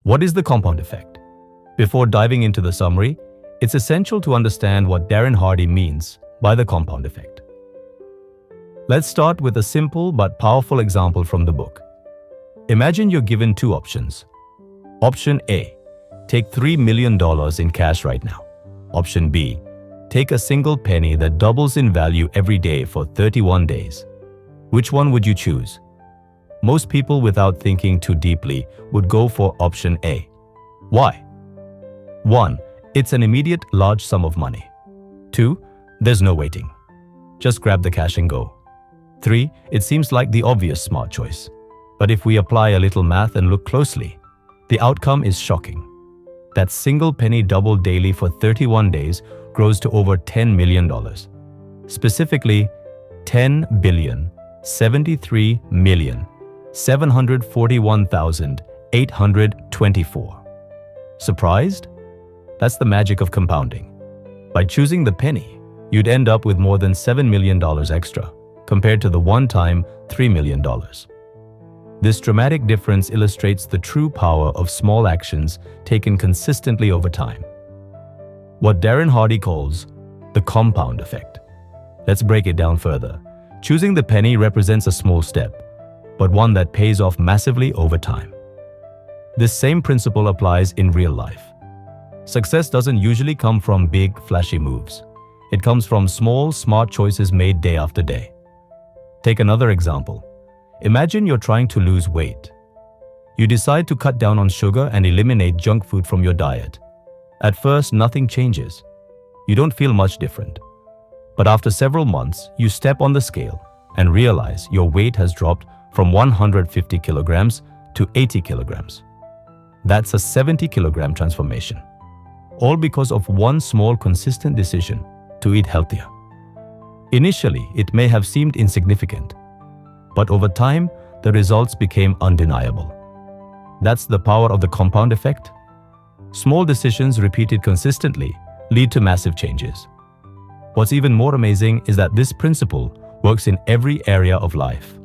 What is the compound effect? Before diving into the summary, it's essential to understand what Darren Hardy means by the compound effect. Let's start with a simple but powerful example from the book. Imagine you're given two options. Option A, take $3 million in cash right now. Option B, take a single penny that doubles in value every day for 31 days. Which one would you choose? Most people, without thinking too deeply, would go for option A. Why? 1. It's an immediate large sum of money. 2. There's no waiting. Just grab the cash and go. 3. It seems like the obvious smart choice. But if we apply a little math and look closely, the outcome is shocking. That single penny doubled daily for 31 days grows to over $10 million. Specifically, $10,073,741,824. Surprised? That's the magic of compounding. By choosing the penny, you'd end up with more than $7 million extra, compared to the one-time $3 million. This dramatic difference illustrates the true power of small actions taken consistently over time. What Darren Hardy calls the compound effect. Let's break it down further. Choosing the penny represents a small step, but one that pays off massively over time. This same principle applies in real life. Success doesn't usually come from big, flashy moves. It comes from small, smart choices made day after day. Take another example. Imagine you're trying to lose weight. You decide to cut down on sugar and eliminate junk food from your diet. At first, nothing changes. You don't feel much different. But after several months, you step on the scale and realize your weight has dropped from 150 kilograms to 80 kilograms. That's a 70-kilogram transformation. All because of one small, consistent decision to eat healthier. Initially, it may have seemed insignificant, but over time, the results became undeniable. That's the power of the compound effect. Small decisions repeated consistently lead to massive changes. What's even more amazing is that this principle works in every area of life: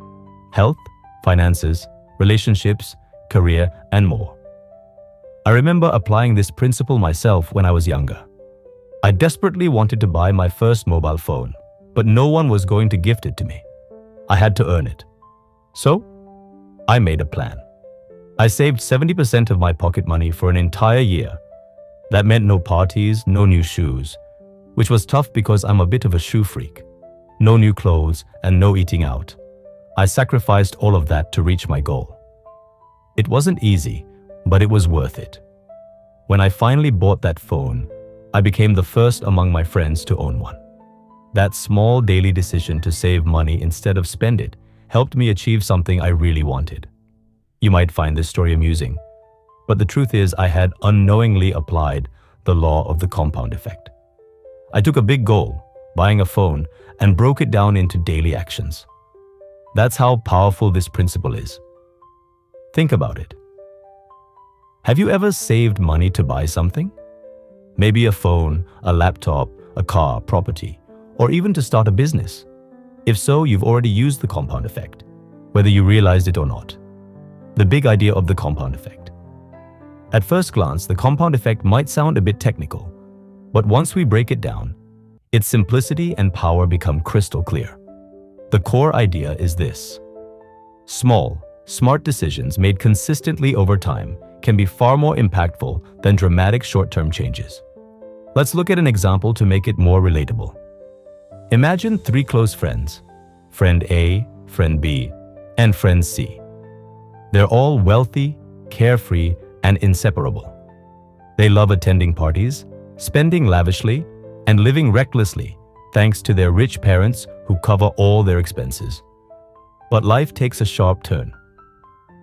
health, finances, relationships, career, and more. I remember applying this principle myself when I was younger. I desperately wanted to buy my first mobile phone, but no one was going to gift it to me. I had to earn it. So, I made a plan. I saved 70% of my pocket money for an entire year. That meant no parties, no new shoes, which was tough because I'm a bit of a shoe freak. No new clothes and no eating out. I sacrificed all of that to reach my goal. It wasn't easy, but it was worth it. When I finally bought that phone, I became the first among my friends to own one. That small daily decision to save money instead of spend it helped me achieve something I really wanted. You might find this story amusing, but the truth is I had unknowingly applied the law of the compound effect. I took a big goal, buying a phone, and broke it down into daily actions. That's how powerful this principle is. Think about it. Have you ever saved money to buy something? Maybe a phone, a laptop, a car, property, or even to start a business. If so, you've already used the compound effect, whether you realized it or not. The big idea of the compound effect. At first glance, the compound effect might sound a bit technical, but once we break it down, its simplicity and power become crystal clear. The core idea is this: small, smart decisions made consistently over time can be far more impactful than dramatic short-term changes. Let's look at an example to make it more relatable. Imagine three close friends: friend A, friend B, and friend C. They're all wealthy, carefree, and inseparable. They love attending parties, spending lavishly, and living recklessly thanks to their rich parents who cover all their expenses. But life takes a sharp turn.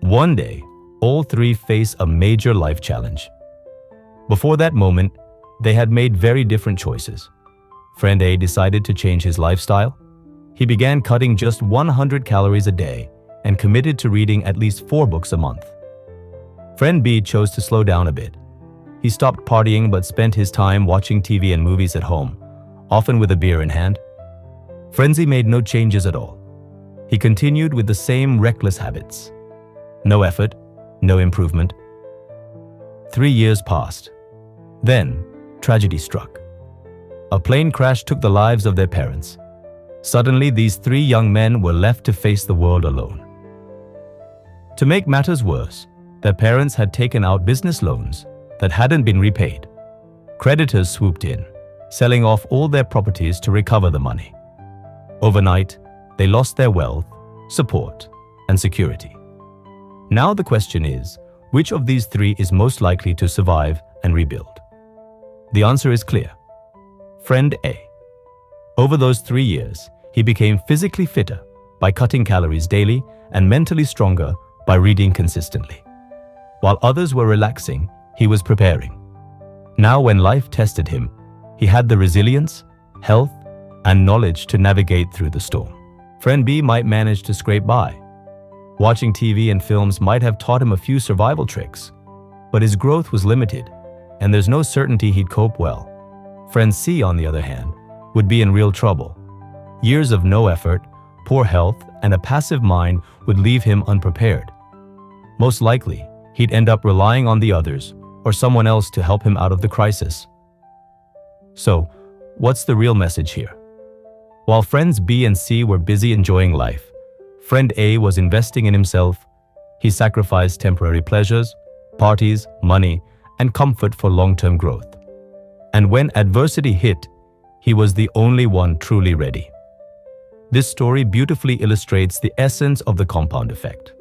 One day, all three face a major life challenge. Before that moment, they had made very different choices. Friend A decided to change his lifestyle. He began cutting just 100 calories a day and committed to reading at least 4 books a month. Friend B chose to slow down a bit. He stopped partying but spent his time watching TV and movies at home, often with a beer in hand. Friend C made no changes at all. He continued with the same reckless habits. No effort, no improvement. 3 years passed. Then, tragedy struck. A plane crash took the lives of their parents. Suddenly, these 3 young men were left to face the world alone. To make matters worse, their parents had taken out business loans that hadn't been repaid. Creditors swooped in, selling off all their properties to recover the money. Overnight, they lost their wealth, support, and security. Now the question is, which of these 3 is most likely to survive and rebuild? The answer is clear. Friend A. Over those 3 years, he became physically fitter by cutting calories daily and mentally stronger by reading consistently. While others were relaxing, he was preparing. Now when life tested him, he had the resilience, health, and knowledge to navigate through the storm. Friend B might manage to scrape by. Watching TV and films might have taught him a few survival tricks, but his growth was limited, and there's no certainty he'd cope well. Friend C, on the other hand, would be in real trouble. Years of no effort, poor health, and a passive mind would leave him unprepared. Most likely, he'd end up relying on the others or someone else to help him out of the crisis. So, what's the real message here? While friends B and C were busy enjoying life, friend A was investing in himself. He sacrificed temporary pleasures, parties, money, and comfort for long-term growth. And when adversity hit, he was the only one truly ready. This story beautifully illustrates the essence of the compound effect.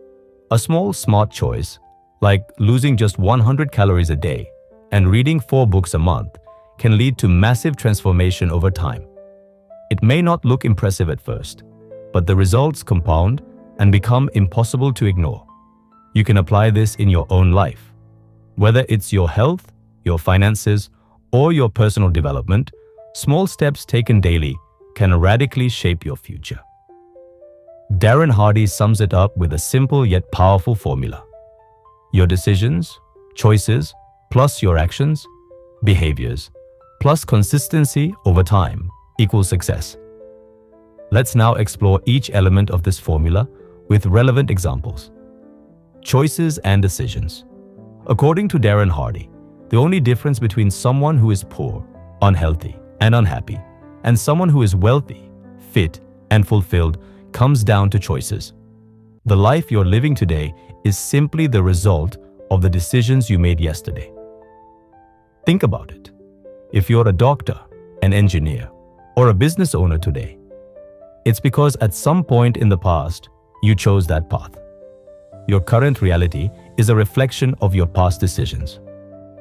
A small, smart choice, like losing just 100 calories a day and reading 4 books a month, can lead to massive transformation over time. It may not look impressive at first, but the results compound and become impossible to ignore. You can apply this in your own life. Whether it's your health, your finances, or your personal development, small steps taken daily can radically shape your future. Darren Hardy sums it up with a simple yet powerful formula. Your decisions, choices, plus your actions, behaviors, plus consistency over time equals success. Let's now explore each element of this formula with relevant examples. Choices and decisions. According to Darren Hardy, the only difference between someone who is poor, unhealthy, and unhappy, and someone who is wealthy, fit, and fulfilled comes down to choices. The life you're living today is simply the result of the decisions you made yesterday. Think about it. If you're a doctor, an engineer, or a business owner today, it's because at some point in the past, you chose that path. Your current reality is a reflection of your past decisions.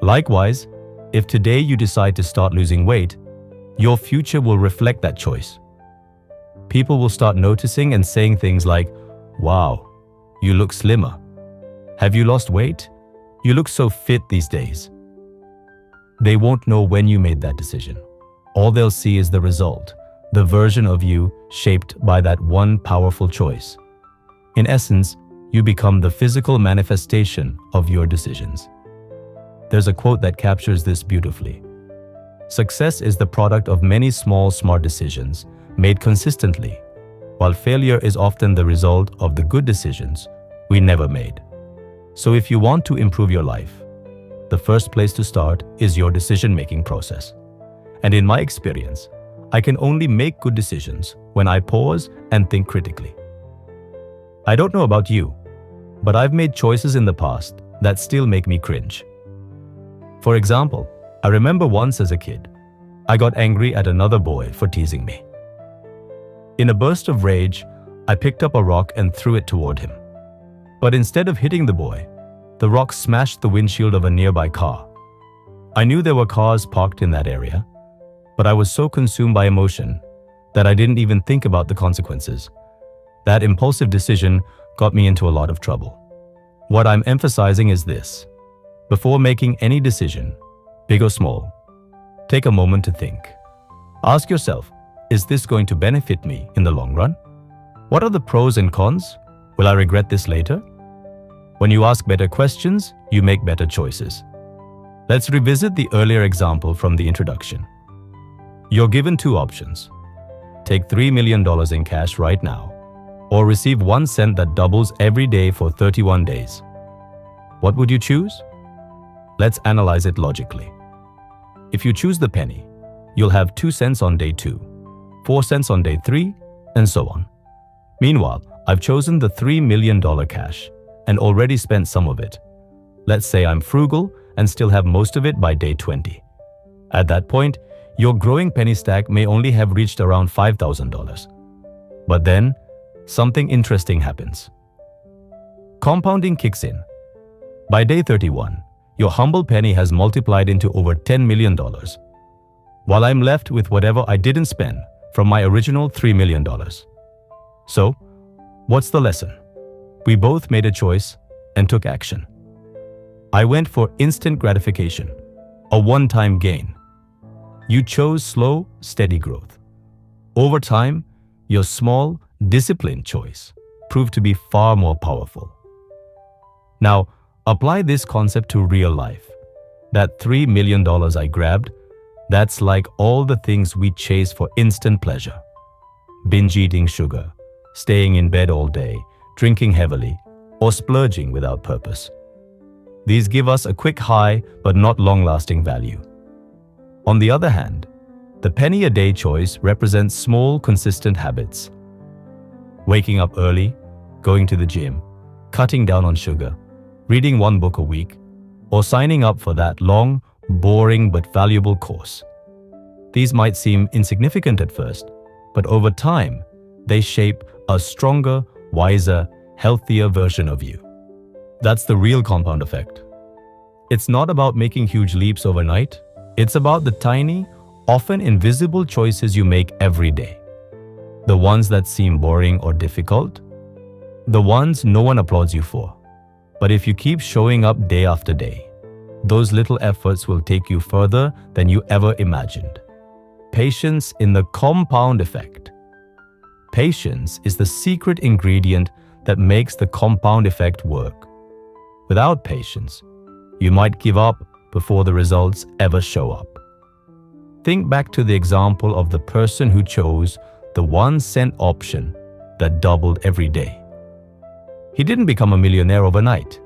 Likewise, if today you decide to start losing weight, your future will reflect that choice. People will start noticing and saying things like, "Wow, you look slimmer. Have you lost weight? You look so fit these days." They won't know when you made that decision. All they'll see is the result, the version of you shaped by that one powerful choice. In essence, you become the physical manifestation of your decisions. There's a quote that captures this beautifully. Success is the product of many small, smart decisions made consistently, while failure is often the result of the good decisions we never made. So if you want to improve your life, the first place to start is your decision-making process. And in my experience, I can only make good decisions when I pause and think critically. I don't know about you, but I've made choices in the past that still make me cringe. For example, I remember once as a kid, I got angry at another boy for teasing me. In a burst of rage, I picked up a rock and threw it toward him. But instead of hitting the boy, the rock smashed the windshield of a nearby car. I knew there were cars parked in that area, but I was so consumed by emotion that I didn't even think about the consequences. That impulsive decision got me into a lot of trouble. What I'm emphasizing is this. Before making any decision, big or small, take a moment to think. Ask yourself, is this going to benefit me in the long run? What are the pros and cons? Will I regret this later? When you ask better questions, you make better choices. Let's revisit the earlier example from the introduction. You're given 2 options. Take $3 million in cash right now, or receive 1 cent that doubles every day for 31 days. What would you choose? Let's analyze it logically. If you choose the penny, you'll have 2 cents on day 2, 4 cents on day 3, and so on. Meanwhile, I've chosen the $3 million cash and already spent some of it. Let's say I'm frugal and still have most of it by day 20. At that point, your growing penny stack may only have reached around $5,000. But then, something interesting happens. Compounding kicks in. By day 31, your humble penny has multiplied into over $10 million, while I'm left with whatever I didn't spend from my original $3 million. So, what's the lesson? We both made a choice and took action. I went for instant gratification, a one-time gain. You chose slow, steady growth. Over time, your small, disciplined choice proved to be far more powerful. Now, apply this concept to real life. That $3 million I grabbed, that's like all the things we chase for instant pleasure. Binge eating sugar, staying in bed all day, drinking heavily, or splurging without purpose. These give us a quick high but not long-lasting value. On the other hand, the penny a day choice represents small, consistent habits. Waking up early, going to the gym, cutting down on sugar, reading 1 book a week, or signing up for that long, boring but valuable course. These might seem insignificant at first, but over time, they shape a stronger, wiser, healthier version of you. That's the real compound effect. It's not about making huge leaps overnight. It's about the tiny, often invisible choices you make every day. The ones that seem boring or difficult. The ones no one applauds you for. But if you keep showing up day after day, those little efforts will take you further than you ever imagined. Patience in the compound effect. Patience is the secret ingredient that makes the compound effect work. Without patience, you might give up before the results ever show up. Think back to the example of the person who chose the 1-cent option that doubled every day. He didn't become a millionaire overnight.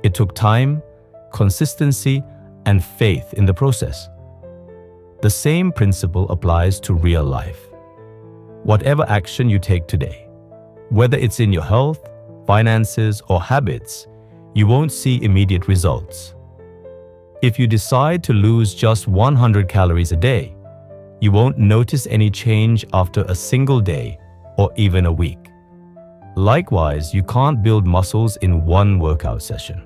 It took time, consistency, and faith in the process. The same principle applies to real life. Whatever action you take today, whether it's in your health, finances, or habits, you won't see immediate results. If you decide to lose just 100 calories a day, you won't notice any change after a single day or even a week. Likewise, you can't build muscles in 1 workout session.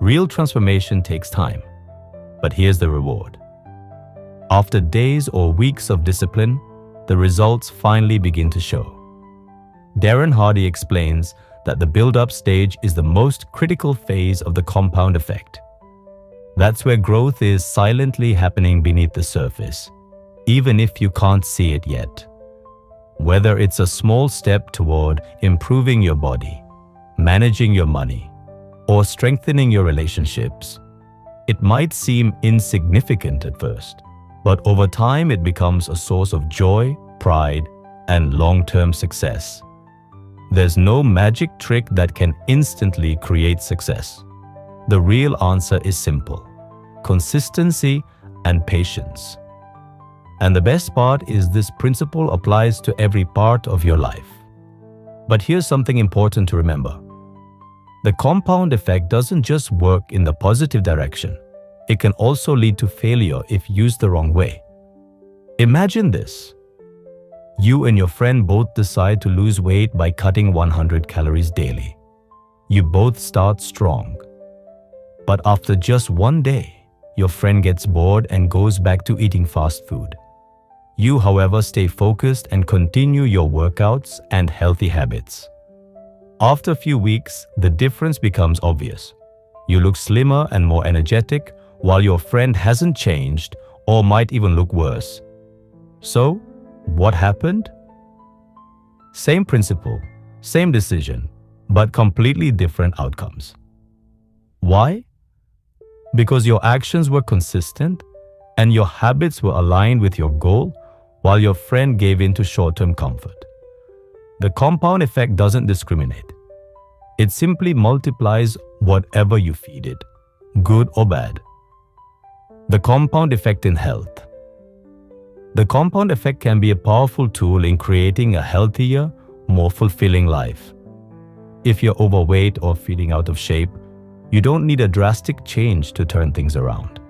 Real transformation takes time, but here's the reward. After days or weeks of discipline, the results finally begin to show. Darren Hardy explains that the build-up stage is the most critical phase of the compound effect. That's where growth is silently happening beneath the surface, even if you can't see it yet. Whether it's a small step toward improving your body, managing your money, or strengthening your relationships, it might seem insignificant at first, but over time it becomes a source of joy, pride, and long-term success. There's no magic trick that can instantly create success. The real answer is simple: consistency and patience. And the best part is this principle applies to every part of your life. But here's something important to remember. The compound effect doesn't just work in the positive direction. It can also lead to failure if used the wrong way. Imagine this. You and your friend both decide to lose weight by cutting 100 calories daily. You both start strong. But after just 1 day, your friend gets bored and goes back to eating fast food. You, however, stay focused and continue your workouts and healthy habits. After a few weeks, the difference becomes obvious. You look slimmer and more energetic, while your friend hasn't changed or might even look worse. So, what happened? Same principle, same decision, but completely different outcomes. Why? Because your actions were consistent and your habits were aligned with your goal, while your friend gave in to short-term comfort. The compound effect doesn't discriminate. It simply multiplies whatever you feed it. good or bad. The compound effect in health. The compound effect can be a powerful tool in creating a healthier, more fulfilling life. If you're overweight or feeling out of shape, you don't need a drastic change to turn things around.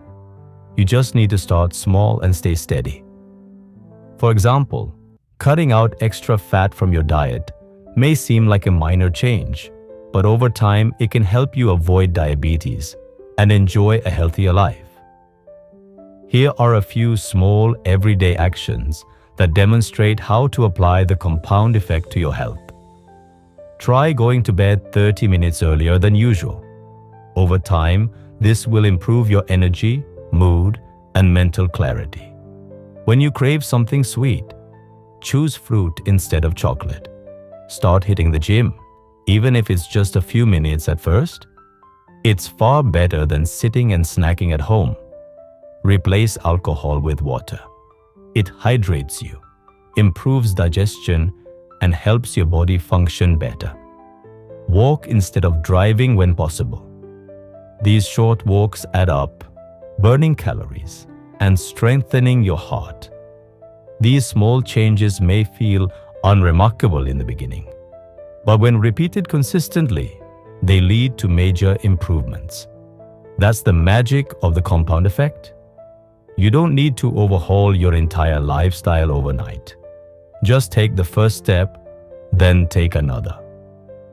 You just need to start small and stay steady. For example, cutting out extra fat from your diet may seem like a minor change, but over time it can help you avoid diabetes and enjoy a healthier life. Here are a few small, everyday actions that demonstrate how to apply the compound effect to your health. Try going to bed 30 minutes earlier than usual. Over time, this will improve your energy, mood, and mental clarity. When you crave something sweet, choose fruit instead of chocolate. Start hitting the gym, even if it's just a few minutes at first. It's far better than sitting and snacking at home. Replace alcohol with water. It hydrates you, improves digestion, and helps your body function better. Walk instead of driving when possible. These short walks add up, burning calories and strengthening your heart. These small changes may feel unremarkable in the beginning, but when repeated consistently, they lead to major improvements. That's the magic of the compound effect. You don't need to overhaul your entire lifestyle overnight. Just take the first step, then take another.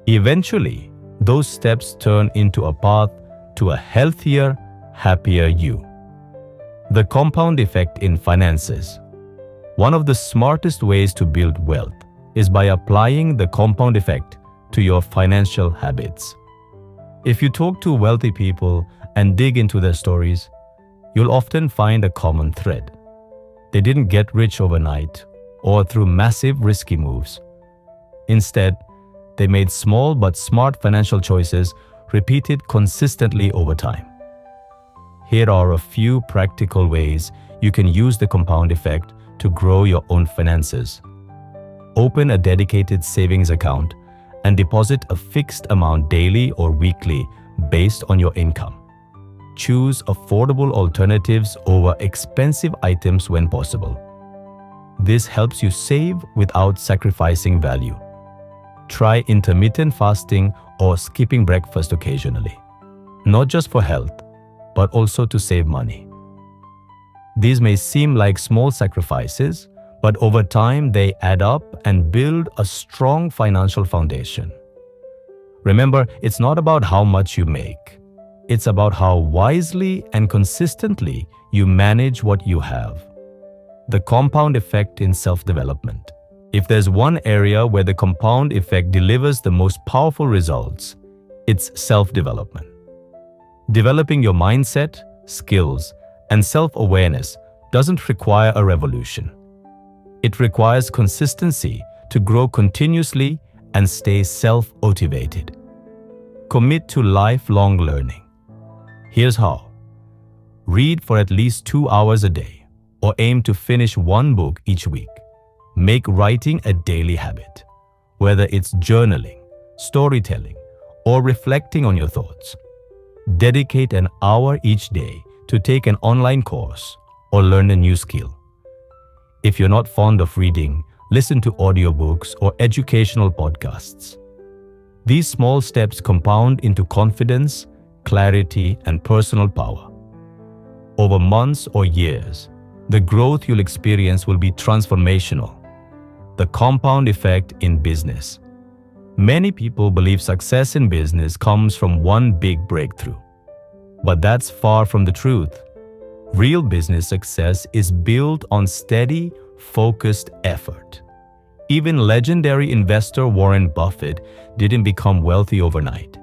Eventually, those steps turn into a path to a healthier, happier you. The compound effect in finances. One of the smartest ways to build wealth is by applying the compound effect to your financial habits. If you talk to wealthy people and dig into their stories, you'll often find a common thread. They didn't get rich overnight or through massive risky moves. Instead, they made small but smart financial choices repeated consistently over time. Here are a few practical ways you can use the compound effect to grow your own finances. Open a dedicated savings account and deposit a fixed amount daily or weekly based on your income. Choose affordable alternatives over expensive items when possible. This helps you save without sacrificing value. Try intermittent fasting or skipping breakfast occasionally, not just for health, but also to save money. These may seem like small sacrifices, but over time they add up and build a strong financial foundation. Remember, it's not about how much you make. It's about how wisely and consistently you manage what you have. The compound effect in self-development. If there's one area where the compound effect delivers the most powerful results, it's self-development. Developing your mindset, skills, and self-awareness doesn't require a revolution. It requires consistency to grow continuously and stay self-motivated. Commit to lifelong learning. Here's how. Read for at least 2 hours a day, or aim to finish one book each week. Make writing a daily habit, whether it's journaling, storytelling, or reflecting on your thoughts. Dedicate an hour each day to take an online course or learn a new skill. If you're not fond of reading, listen to audiobooks or educational podcasts. These small steps compound into confidence, clarity, and personal power. Over months or years, the growth you'll experience will be transformational. The compound effect in business. Many people believe success in business comes from one big breakthrough. But that's far from the truth. Real business success is built on steady, focused effort. Even legendary investor Warren Buffett didn't become wealthy overnight.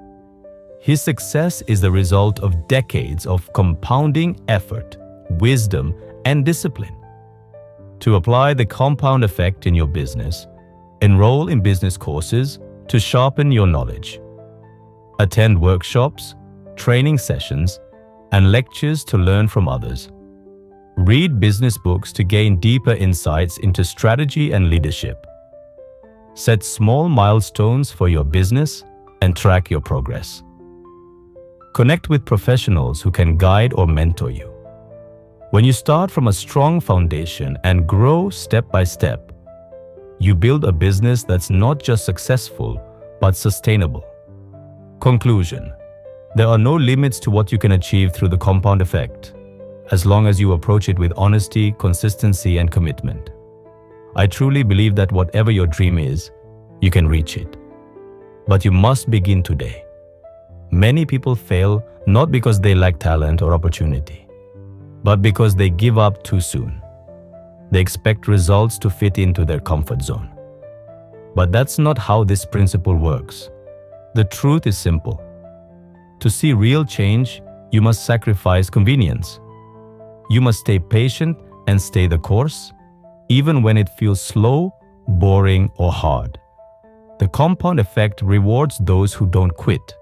His success is the result of decades of compounding effort, wisdom, and discipline. To apply the compound effect in your business, enroll in business courses to sharpen your knowledge. Attend workshops, training sessions, and lectures to learn from others. Read business books to gain deeper insights into strategy and leadership. Set small milestones for your business and track your progress. Connect with professionals who can guide or mentor you. When you start from a strong foundation and grow step by step, you build a business that's not just successful, but sustainable. Conclusion: there are no limits to what you can achieve through the compound effect, as long as you approach it with honesty, consistency, and commitment. I truly believe that whatever your dream is, you can reach it. But you must begin today. Many people fail not because they lack talent or opportunity, but because they give up too soon. They expect results to fit into their comfort zone. But that's not how this principle works. The truth is simple. To see real change, you must sacrifice convenience. You must stay patient and stay the course, even when it feels slow, boring, or hard. The compound effect rewards those who don't quit.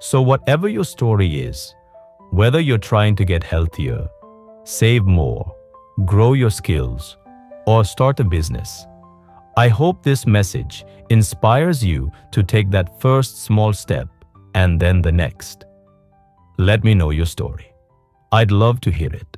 So whatever your story is, whether you're trying to get healthier, save more, grow your skills, or start a business, I hope this message inspires you to take that first small step and then the next. Let me know your story. I'd love to hear it.